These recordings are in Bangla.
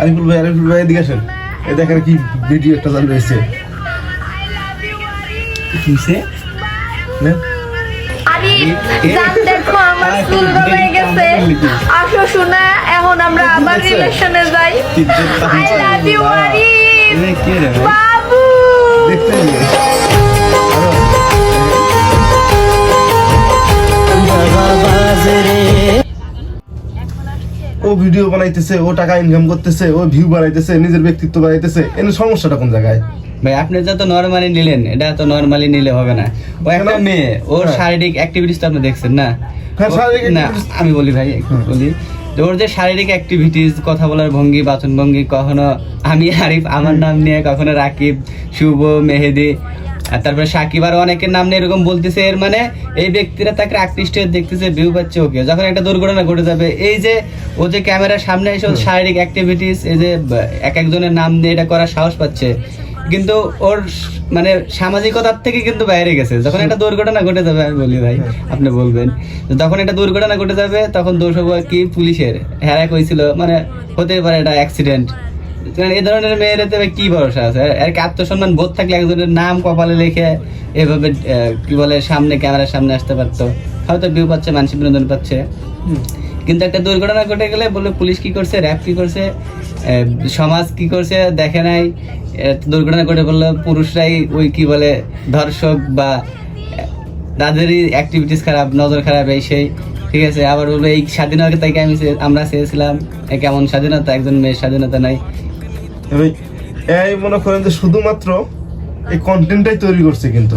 আরিফুল ভাই এদিকে আসেন। এই দেখেন কি ভিডিও একটা চালু হয়েছে। কিসে আরে জান দেখো আমার চুল গলে গেছে, আসো শোনা এখন আমরা আবার রিলেশনে যাই। আই লাভ ইউ আরিফ কে রে ভাই? বাবু। দেখতে নিয়ে ও ভিডিও বানাইতেছে, ও টাকা ইনকাম করতেছে, ও ভিউ বানাইতেছে, নিজের ব্যক্তিত্ব বানাইতেছে, এর সমস্যাটা কোন জায়গায়? ভাই আপনি যত নরমালি নিলেন এটা তো নরমালি নিলে হবে না। ও একটা মেয়ে, ওর হ্যাঁ। শারীরিক অ্যাক্টিভিটিস তো আপনি দেখছেন না? হ্যাঁ, শারীরিক না activities- আমি বলি ভাই একটু বলি যে ওর যে শারীরিক অ্যাক্টিভিটিস, কথা বলার ভঙ্গি, বাচন ভঙ্গি, কখনো আমি আরিফ আমার নাম নিয়ে, কখনো রাকিব, শুভ, মেহেদি, আর তারপরে সাকিব, আর অনেকের নাম নিয়ে এরকম বলতেছে। এর মানে এই ব্যক্তিরা তাকে আকৃষ্ট হয়ে দেখতেছে, ভিউ পাচ্ছে। ওকে যখন একটা দুর্ঘটনা ঘটে যাবে, এই যে ও যে ক্যামেরার সামনে এসে ওর শারীরিক অ্যাক্টিভিটিস, এই যে এক একজনের নাম নিয়ে এটা করার সাহস পাচ্ছে, কিন্তু ওর মানে সামাজিকতার থেকে কিন্তু বাইরে গেছে। যখন একটা দুর্ঘটনা ঘটে যাবে, আমি বলি ভাই আপনি বলবেন, যখন একটা দুর্ঘটনা ঘটে যাবে তখন দোষ হবে কি পুলিশের। হ্যাঁ কইছিল মানে হতে পারে এটা অ্যাক্সিডেন্ট। এই ধরনের মেয়ের এতে কি ভরসা আছে? আর কি আত্মসম্মান বোধ থাকলে একজনের নাম কপালে লিখে এভাবে কি বলে সামনে ক্যামেরার সামনে আসতে পারতো, হয়তো ভিউ পাচ্ছে, মানসিক বিনোদন পাচ্ছে। কিন্তু একটা দুর্ঘটনা ঘটে গেলে বলে পুলিশ কি করছে, র্যাব কি করছে, সমাজ কি করছে দেখে নাই। দুর্ঘটনা ঘটে বললে পুরুষরাই ওই কি বলে ধর্ষক বা তাদেরই অ্যাক্টিভিটিস খারাপ, নজর খারাপ, এই সেই। ঠিক আছে, আবার বলবো এই স্বাধীনতা তাই আমরা চেয়েছিলাম, কেমন স্বাধীনতা, একজন মেয়ের স্বাধীনতা নাই। এই মনে করেন যে শুধুমাত্র এই কন্টেন্টটাই তৈরি করছে, কিন্তু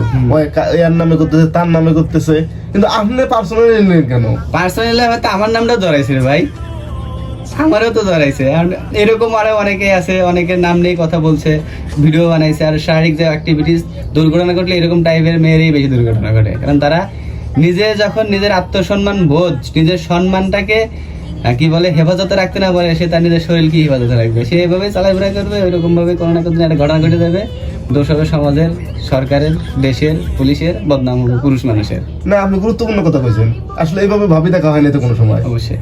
এর নামে করতেছে, তার নামে করতেছে, কিন্তু আপনি পার্সোনালি নিলেন কেন? পার্সোনালি হয়তো আমার নামটা ধরাইছে ভাই, আমারও তো ধরাইছে। আর এরকম আরো অনেকেই আছে, অনেকের নাম নিয়ে কথা বলছে, ভিডিও বানাইছে। আর শারীরিক যে অ্যাক্টিভিটিস, দুর্ঘটনা ঘটলে এরকম টাইপের মেয়েরই বেশি দুর্ঘটনা ঘটে, কারণ তারা নিজে যখন নিজের আত্মসম্মান বোধ, নিজের সম্মানটাকে কি বলে হেফাজতে রাখতে না পারে, সে তার নিজের শরীরকে হেফাজতে রাখবে, সে এভাবে চলাফেরা করবে। ওইরকম ভাবে কোনো না কোনো একটা ঘটনা ঘটে যাবে, দোষ হবে সমাজের, সরকারের, দেশের, পুলিশের, বদনাম হবে পুরুষ মানুষের। না, আপনি গুরুত্বপূর্ণ কথা কইছেন। আসলে এইভাবে ভাবি দেখা হয়নি তো কোনো সময়। অবশ্যই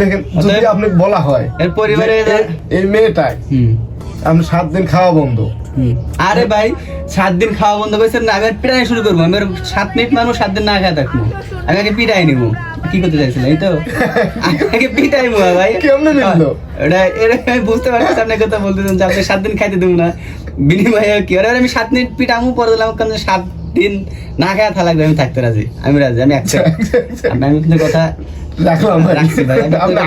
দেখেন, যদি আপনি বলা হয় এর পরিবারে যে এই মেয়েটাই আপনি 7 দিন খাওয়া বন্ধ, আরে ভাই 7 দিন খাওয়া বন্ধ করেছেন না, আমি আর পিটাই শুরু করবো। আমি 7 মিনিট মারবো, 7 দিন না খেয়ে থাকবো, আমি আগে পিটাই নিবো। কি করতে চাইছিলাম এই তো আগে পিটাই ভাই। কেমনে নিলো? এটা আমি বুঝতে পারছি আপনি কথা বলতেছেন যে আপনি 7 দিন খাইতে দেবো না, বিনিময়ে কি? আমি 7 মিনিট পিটামু, পরে দিলাম 7 দিন না খাওয়া থা লাগবে, আমি থাকতে রাজি, আমি রাজি, আমি accept। আমি কিন্তু কথা রাখলাম রাখছি ভাই।